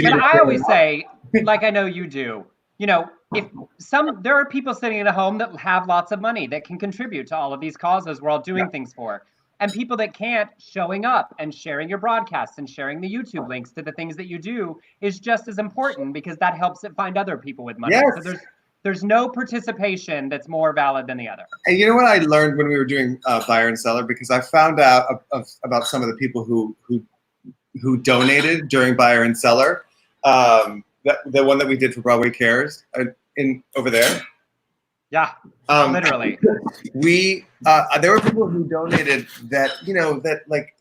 But I always say, like I know you do, you know, there are people sitting at home that have lots of money that can contribute to all of these causes we're all doing things for. And people that can't, showing up and sharing your broadcasts and sharing the YouTube links to the things that you do is just as important, because that helps it find other people with money. Yes. So there's no participation that's more valid than the other. And you know what I learned when we were doing buyer and seller, because I found out about some of the people who donated during buyer and seller. The one that we did for Broadway Cares over there. Yeah, literally. There were people who donated that, you know, that like,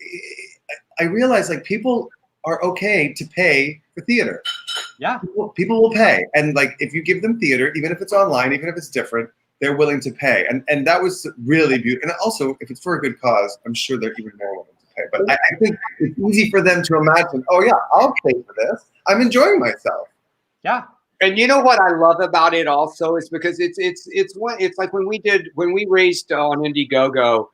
I realized like people are okay to pay for theater. Yeah. People will pay. And like, if you give them theater, even if it's online, even if it's different, they're willing to pay. And that was really beautiful. And also, if it's for a good cause, I'm sure they're even more willing to pay. But I think it's easy for them to imagine, oh yeah, I'll pay for this. I'm enjoying myself. Yeah. And you know what I love about it also is because it's like when we raised on Indiegogo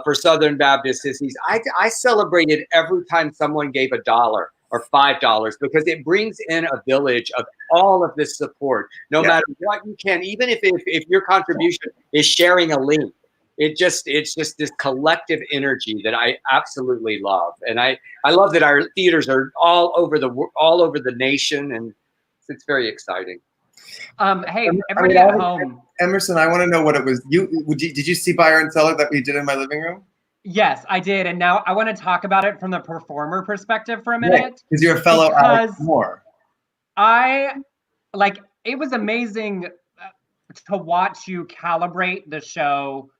for Southern Baptist Sissies, I celebrated every time someone gave $1 or $5, because it brings in a village of all of this support, no matter what you can, even if your contribution is sharing a link. It's just this collective energy that I absolutely love, and I love that our theaters are all over the nation, and it's very exciting. Hey, everybody at home. Emerson, I want to know what it was. Did you see Buyer and Seller that we did in my living room? Yes, I did, and now I want to talk about it from the performer perspective for a minute. Because you're a fellow Alex Moore. It was amazing to watch you calibrate the show.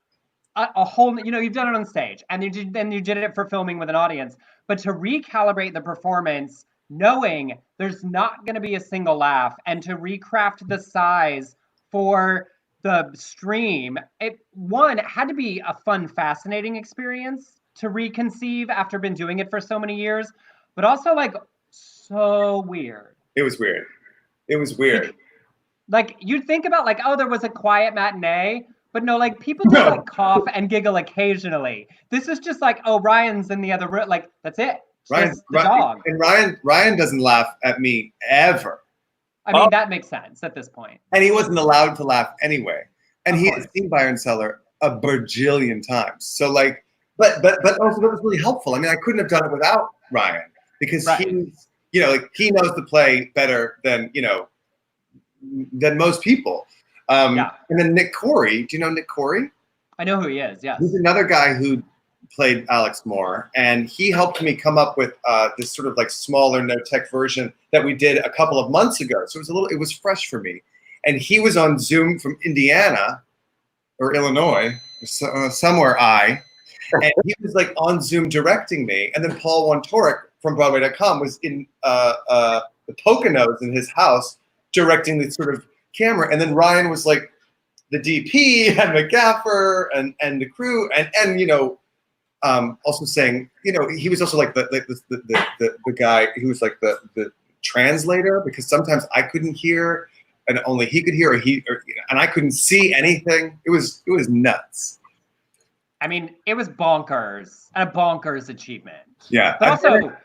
A whole, you know, you've done it on stage, and then you did it for filming with an audience. But to recalibrate the performance, knowing there's not going to be a single laugh, and to recraft the size for the stream, it had to be a fun, fascinating experience to reconceive after been doing it for so many years, but also like so weird. It was weird. It was weird. Like you'd think about like, oh, there was a quiet matinee, but no, like people do like cough and giggle occasionally. This is just like, oh, Ryan's in the other room. Like that's it. Ryan, the dog. And Ryan doesn't laugh at me ever. I mean, that makes sense at this point. And he wasn't allowed to laugh anyway. And he had seen Buyer and Seller a bajillion times. So like, but also that was really helpful. I mean, I couldn't have done it without Ryan, because he's, you know, like he knows the play better than, you know, than most people. And then Nick Corey. Do you know Nick Corey? I know who he is. Yes. He's another guy who played Alex Moore, and he helped me come up with this sort of like smaller no tech version that we did a couple of months ago. So it was fresh for me. And he was on Zoom from Indiana or Illinois, somewhere and he was like on Zoom directing me. And then Paul Wontorek from Broadway.com was in the Poconos in his house directing the sort of camera. And then Ryan was like the DP and the gaffer and the crew and you know, also saying, you know, he was also like the guy who was like the translator, because sometimes I couldn't hear and only he could hear, and I couldn't see anything. It was nuts. I mean, it was bonkers, a bonkers achievement. Yeah. But also,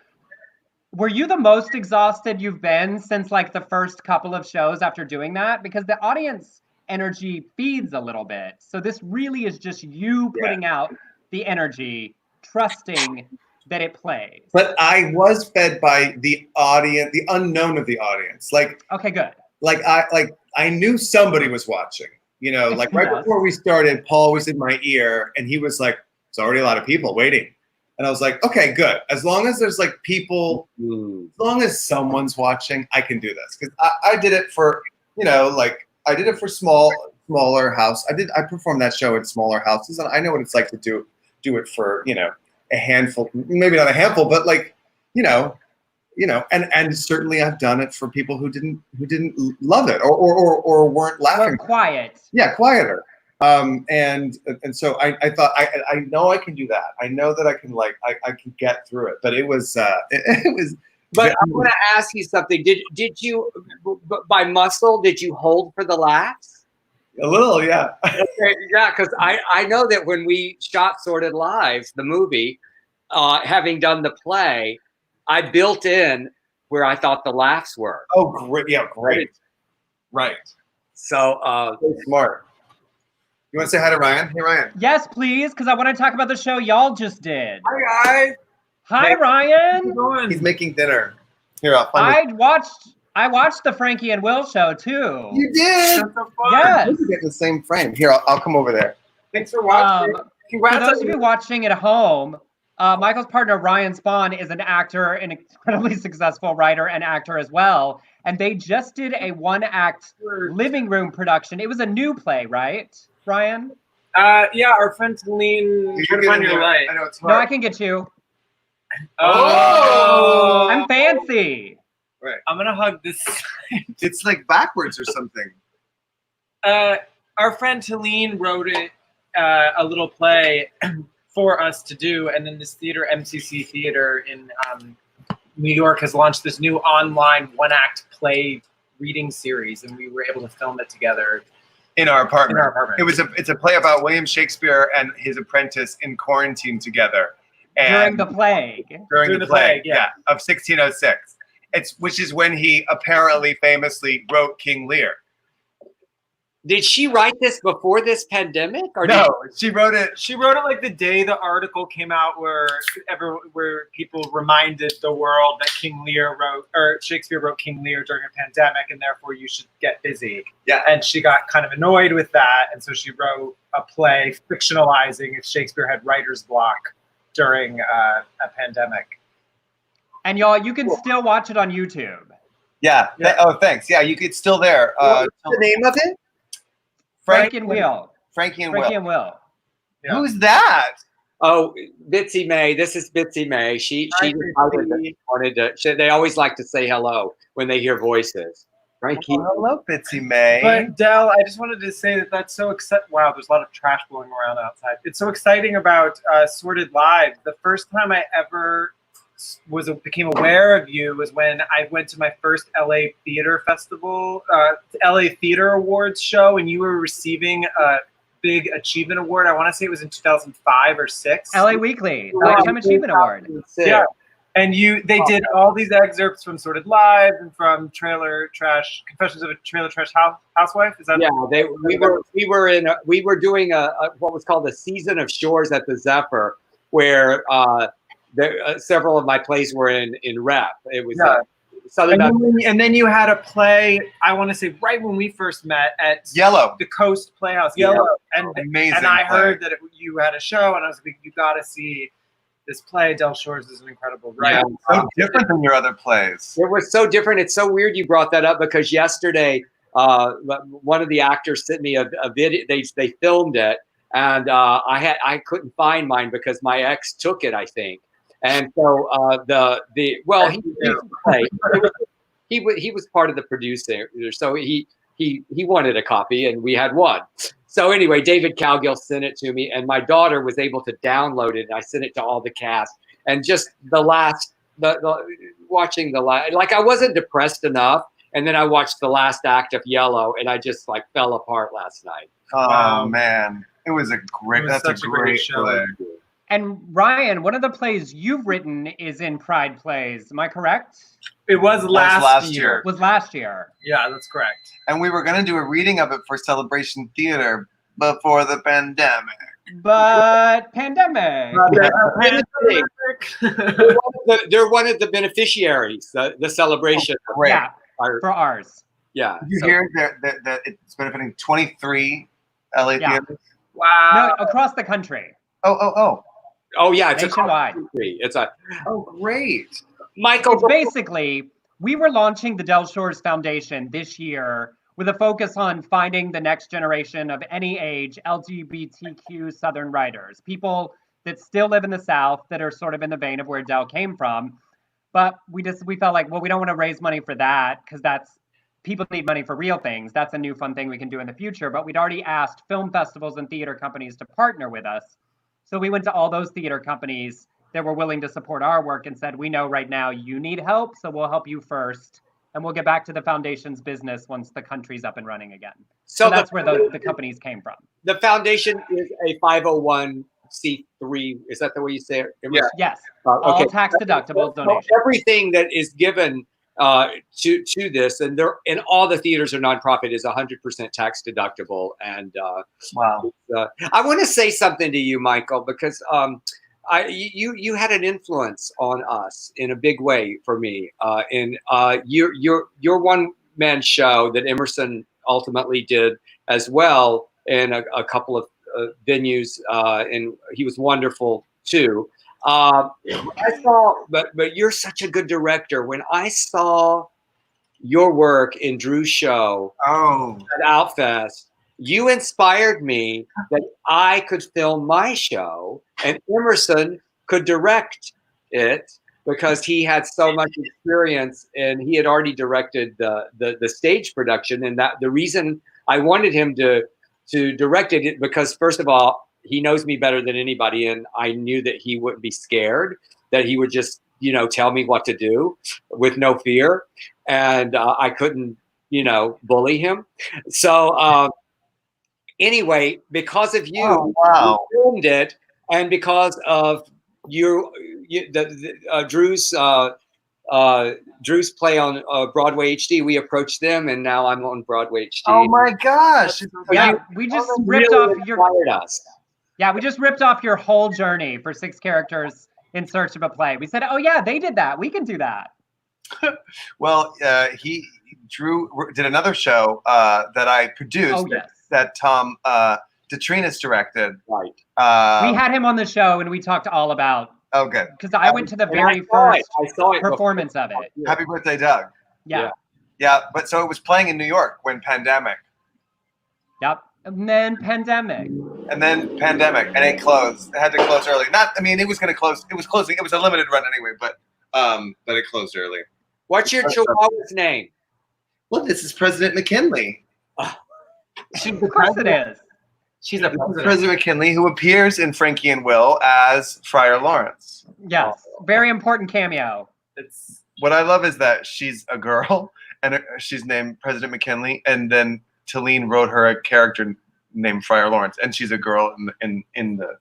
were you the most exhausted you've been since like the first couple of shows after doing that? Because the audience energy feeds a little bit. So this really is just you putting out the energy, trusting that it plays. But I was fed by the audience, the unknown of the audience. Like, okay, good. Like I knew somebody was watching. You know, like right before we started, Paul was in my ear and he was like, "There's already a lot of people waiting." And I was like, "Okay, good. As long as there's like people, as long as someone's watching, I can do this." Because I did it for, you know, like I did it for smaller house. I performed that show in smaller houses, and I know what it's like to do it for, you know, a handful, maybe not a handful, but like, you know, and certainly I've done it for people who didn't love it or weren't laughing. Or quiet. Yeah, quieter. And so I thought I know I can do that. I know that I can I can get through it. But it was it was. But I want to ask you something. Did you by muscle? Did you hold for the laughs? A little, yeah. Okay, yeah, because I know that when we shot Sorted Lives, the movie, having done the play, I built in where I thought the laughs were. Oh, great. Yeah, great. Right. So so smart. You want to say hi to Ryan? Hey, Ryan. Yes, please, because I want to talk about the show y'all just did. Hi, guys. Hi, Hey, Ryan. He's making dinner. Here, I'll find I watched the Frankie and Will show too. You did? That's so fun. Yes. We get in the same frame. Here, I'll come over there. Thanks for watching. For those of you watching at home, Michael's partner, Ryan Spahn, is an actor, an incredibly successful writer and actor as well. And they just did a one-act living room production. It was a new play, right, Ryan? Yeah, our friend Celine. You're Find your light. I know it's hard. No, I can get you. Oh! I'm fancy. Right. I'm gonna hug this. It's like backwards or something. Our friend Helene wrote it, a little play for us to do, and then this theater, MCC Theater in New York, has launched this new online one-act play reading series, and we were able to film it together In our apartment. in our apartment. It's a play about William Shakespeare and his apprentice in quarantine together. And During the plague. During the plague, yeah. of 1606. Which is when he apparently famously wrote King Lear. did she write this before this pandemic? Or No, she wrote it. She wrote it like the day the article came out, where people reminded the world that Shakespeare wrote King Lear during a pandemic, and therefore you should get busy. Yeah. And she got kind of annoyed with that, and so she wrote a play fictionalizing if Shakespeare had writer's block during a pandemic. And y'all, you can still watch it on YouTube. Yeah. Oh, thanks. Yeah, it's still there. What's the name of it? Frankie and Will. Frankie and Frankie Will. and Will. Yeah. Who's that? Oh, Bitsy May. This is Bitsy May. She wanted to. They always like to say hello when they hear voices. Frankie. Oh, hello, Bitsy May. But Del, I just wanted to say that that's so exciting. Wow, there's a lot of trash blowing around outside. It's so exciting about Sorted Lives. The first time I ever became aware of you was when I went to my first LA Theater Festival, LA Theater Awards show, and you were receiving a big achievement award. I want to say it was in 2005 or 6. LA Weekly, Lifetime Achievement Award. Yeah. And they did all these excerpts from Sorted Lives and from Confessions of a Trailer Trash Housewife. Is that? Yeah, we were doing a what was called a season of Shores at the Zephyr, where several of my plays were in rep. It was Southern Baptist. And then you had a play, I want to say right when we first met at Yellow. the Coast Playhouse. Yellow. And Amazing and I play. heard that you had a show, and I was like, you got to see this play. Del Shores is an incredible writer. Yeah, so different than your other plays. It was so different. It's so weird you brought that up because yesterday, one of the actors sent me a video. They filmed it, and I couldn't find mine because my ex took it, I think. And so he was part of the producer, so he wanted a copy, and we had one. So anyway, David Cowgill sent it to me, and my daughter was able to download it, and I sent it to all the cast. And just watching the last, like I wasn't depressed enough, and then I watched the last act of Yellow, and I just like fell apart last night. Oh man, it was a great. That's a great show. play. And Ryan, one of the plays you've written is in Pride Plays. Am I correct? It was last year. Was last year. Yeah, that's correct. And we were going to do a reading of it for Celebration Theater before the pandemic. But pandemic. They're one of the beneficiaries, the celebration. Great. Yeah, for ours. Yeah. Did you hear that it's benefiting 23 LA theaters? Wow. No, across the country. Oh yeah, it's nationwide. It's a Great. Michael. It's basically, we were launching the Del Shores Foundation this year with a focus on finding the next generation of any age LGBTQ Southern writers, people that still live in the South that are sort of in the vein of where Del came from. But we felt like, well, we don't want to raise money for that because people need money for real things. That's a new fun thing we can do in the future. But we'd already asked film festivals and theater companies to partner with us. So we went to all those theater companies that were willing to support our work and said, we know right now you need help, so we'll help you first. And we'll get back to the foundation's business once the country's up and running again. So that's where the companies came from. The foundation is a 501c3. Is that the way you say it? Yeah. Yes. Okay. All tax deductible donations. Everything that is given to this, and all the theaters are nonprofit, is 100% tax deductible. And Wow. I want to say something to you, Michael, because you had an influence on us in a big way for me. In your one man show that Emerson ultimately did as well in a couple of venues, and he was wonderful too. I saw, but you're such a good director. When I saw your work in Drew's show at Outfest, you inspired me that I could film my show and Emerson could direct it because he had so much experience and he had already directed the stage production. And that the reason I wanted him to direct it because, first of all, he knows me better than anybody, and I knew that he wouldn't be scared, that he would just, tell me what to do with no fear, and I couldn't, bully him. So anyway, because of you, you filmed it, and because of Drew's play on Broadway HD, we approached them, and now I'm on Broadway HD. Oh my gosh! Yeah, we just ripped off your. Us. Yeah, we just ripped off your whole journey for 6 characters in search of a play. We said, oh yeah, they did that. We can do that. Well, Drew did another show that I produced that Tom DeTrinis directed. Right. We had him on the show and we talked all about. Oh, good. Because I went to the very first performance of it. Happy birthday, Doug. Yeah. Yeah, but so it was playing in New York when pandemic. Yep. And then pandemic. And it closed. It had to close early. It was going to close. It was closing. It was a limited run anyway, but it closed early. What's your chihuahua's name? Well, this is President McKinley. Of course it is. She's a President McKinley, who appears in Frankie and Will as Friar Lawrence. Yes, very important cameo. What I love is that she's a girl and she's named President McKinley, and then Talene wrote her a character named Friar Lawrence, and she's a girl in the.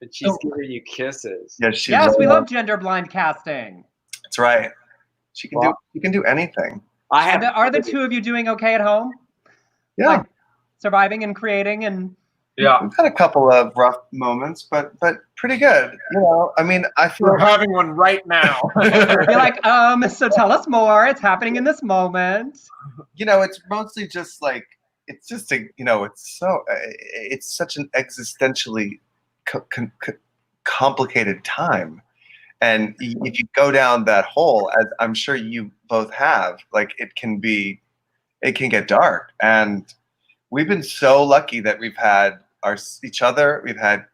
But she's giving you kisses. Yes, we love gender blind casting. That's right. She can do anything. Are the 2 of you doing okay at home? Yeah. Like, surviving and creating and Yeah. We've had a couple of rough moments, but pretty good. You know, I mean, I feel We're having one right now. You're like, so tell us more. It's happening in this moment. you know, it's mostly just like it's just a you know, it's such an existentially complicated time. And if you go down that hole, as I'm sure you both have, like it can get dark. And we've been so lucky that we've had each other. We've had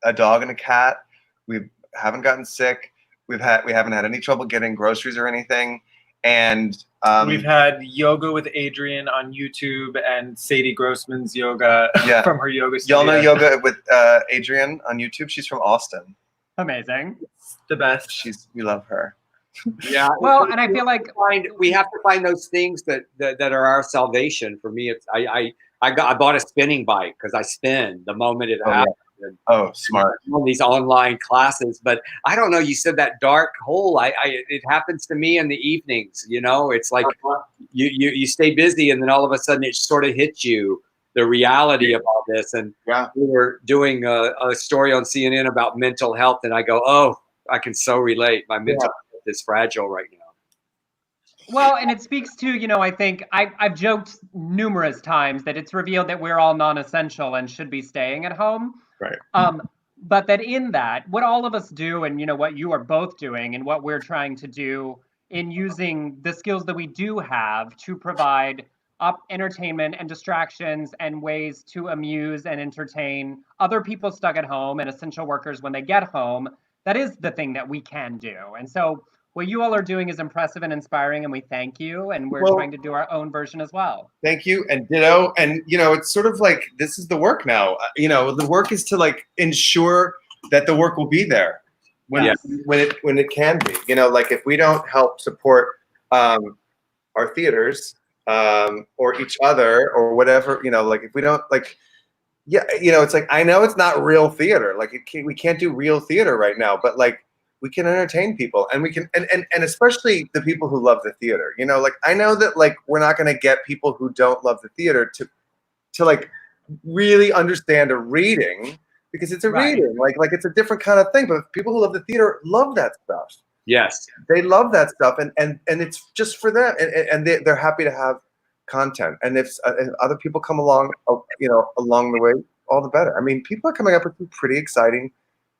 a dog and a cat. We haven't gotten sick. We haven't had any trouble getting groceries or anything. And we've had yoga with Adrian on YouTube and Sadie Grossman's yoga from her yoga studio. Y'all know yoga with Adrian on YouTube. She's from Austin. Amazing. The best. We love her. Yeah. Well, and I feel like we have to find those things that are our salvation. For me, it's I bought a spinning bike because I spin the moment it happens. Yeah. Oh, smart. On these online classes, but I don't know. You said that dark hole. It happens to me in the evenings. You know, it's like you stay busy, and then all of a sudden it sort of hits you the reality of all this. And we were doing a story on CNN about mental health, and I go, oh, I can so relate. My mental health is fragile right now. Well, and it speaks to, you know, I think I've joked numerous times that it's revealed that we're all non-essential and should be staying at home. Right. But that in that, what all of us do, and, you know, what you are both doing and what we're trying to do in using the skills that we do have to provide entertainment and distractions and ways to amuse and entertain other people stuck at home and essential workers when they get home, that is the thing that we can do. And so what you all are doing is impressive and inspiring, and we thank you. And we're trying to do our own version as well. Thank you, and ditto. And you know, it's sort of like this is the work now. You know, the work is to like ensure that the work will be there when it can be. You know, like if we don't help support our theaters or each other or whatever, you know, like if we don't like. Yeah, you know, it's like I know it's not real theater. Like we can't do real theater right now, but like we can entertain people, and we can, and especially the people who love the theater. You know, like I know that like we're not going to get people who don't love the theater to like really understand a reading because it's a reading. Like it's a different kind of thing. But people who love the theater love that stuff. Yes, they love that stuff, and it's just for them, and they're happy to have content. And if other people come along, you know, along the way, all the better. I mean, people are coming up with some pretty exciting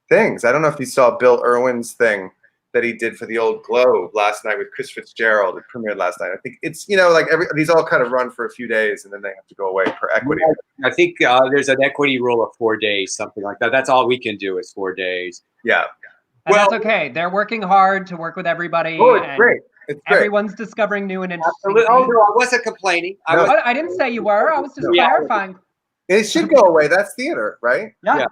things. I don't know if you saw Bill Irwin's thing that he did for the Old Globe last night with Chris Fitzgerald. It premiered last night. I think it's, you know, like these all kind of run for a few days and then they have to go away for equity. I think there's an equity rule of 4 days, something like that. That's all we can do is 4 days. Yeah. And that's okay. They're working hard to work with everybody. Oh, it's great. It's great. Everyone's discovering new and interesting things. Oh, no, I wasn't complaining. I didn't say you were. I was just clarifying. It should go away. That's theater, right? Yeah.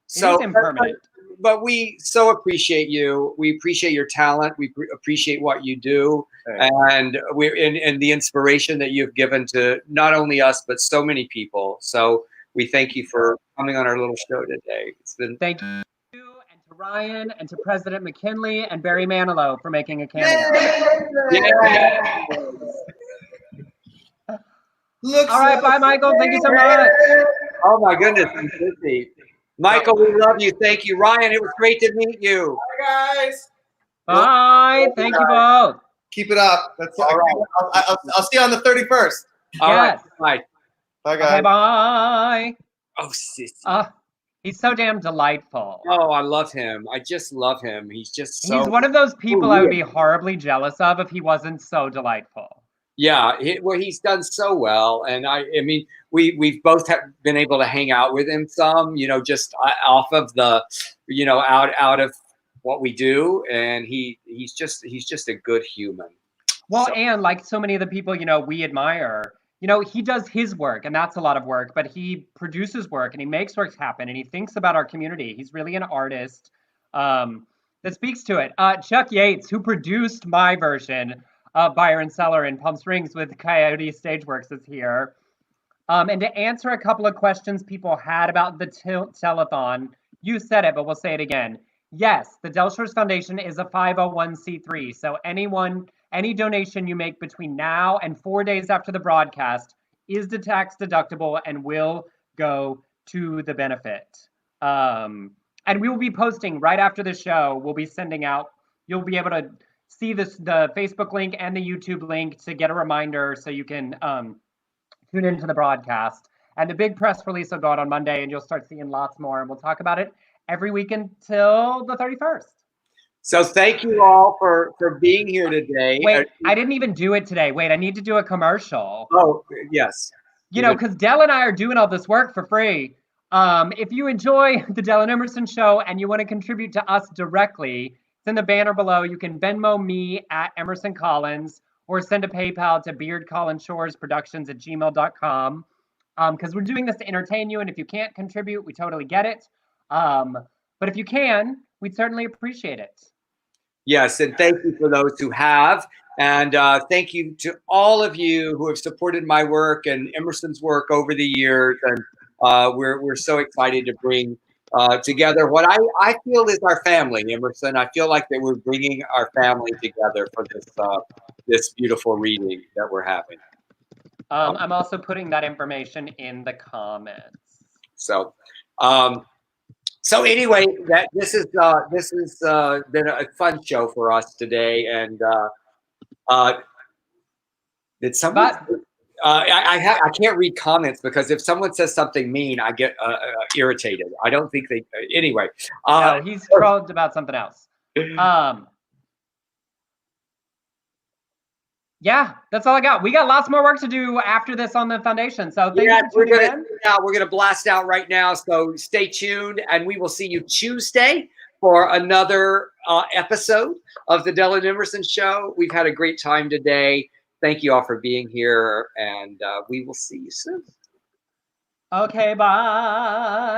So it is impermanent. But we so appreciate you. We appreciate your talent. We appreciate what you do, and we're in the inspiration that you've given to not only us but so many people. So we thank you for coming on our little show today. It's been thank you, and to Ryan, and to President McKinley and Barry Manilow for making a cameo. All right, bye, Michael. Thank you so much. Oh my goodness, I'm busy. Michael, we love you. Thank you. Ryan, it was great to meet you. Bye, guys. Bye. Thank you both. Keep it up. That's all right. I'll see you on the 31st. All right. Bye. Bye, guys. Okay, bye. Oh, sissy. He's so damn delightful. Oh, I love him. I just love him. He's just so... He's one of those people I would be horribly jealous of if he wasn't so delightful. Yeah, he's done so well, and I mean, we've both been able to hang out with him some, you know, just off of the, you know, out of what we do, and he's just a good human. Well, and like so many of the people, you know, we admire, you know, he does his work, and that's a lot of work, but he produces work and he makes work happen, and he thinks about our community. He's really an artist that speaks to it. Chuck Yates, who produced my version of Buyer and Seller in Palm Springs with Coyote Stageworks, is here. And to answer a couple of questions people had about the telethon, you said it, but we'll say it again. Yes, the Del Shores Foundation is a 501c3. So any donation you make between now and 4 days after the broadcast is tax deductible and will go to the benefit. And we will be posting right after the show. We'll be sending out, you'll be able to see the Facebook link and the YouTube link to get a reminder so you can tune into the broadcast. And the big press release will go out on Monday, and you'll start seeing lots more. And we'll talk about it every week until the 31st. So thank you all for being here today. Wait, I didn't even do it today. Wait, I need to do a commercial. Oh, yes. You know, because Dell and I are doing all this work for free. If you enjoy the Dell and Emerson show and you want to contribute to us directly, it's in the banner below. You can Venmo me at Emerson Collins or send a PayPal to beardcollinshoresproductions@gmail.com. Because we're doing this to entertain you. And if you can't contribute, we totally get it. But if you can, we'd certainly appreciate it. Yes, and thank you for those who have. And thank you to all of you who have supported my work and Emerson's work over the years. And we're so excited to bring together what I feel is our family, Emerson. I feel like that we're bringing our family together for this beautiful reading that we're having. I'm also putting that information in the comments. So, so anyway, this has been a fun show for us today, and did someone? I can't read comments because if someone says something mean, I get irritated. I don't think they. Anyway, no, he's trolled about something else. Yeah, that's all I got. We got lots more work to do after this on the foundation. So thank you for tuning in. We're gonna blast out right now. So stay tuned, and we will see you Tuesday for another episode of the Dell and Emerson Show. We've had a great time today. Thank you all for being here, and we will see you soon. Okay, bye.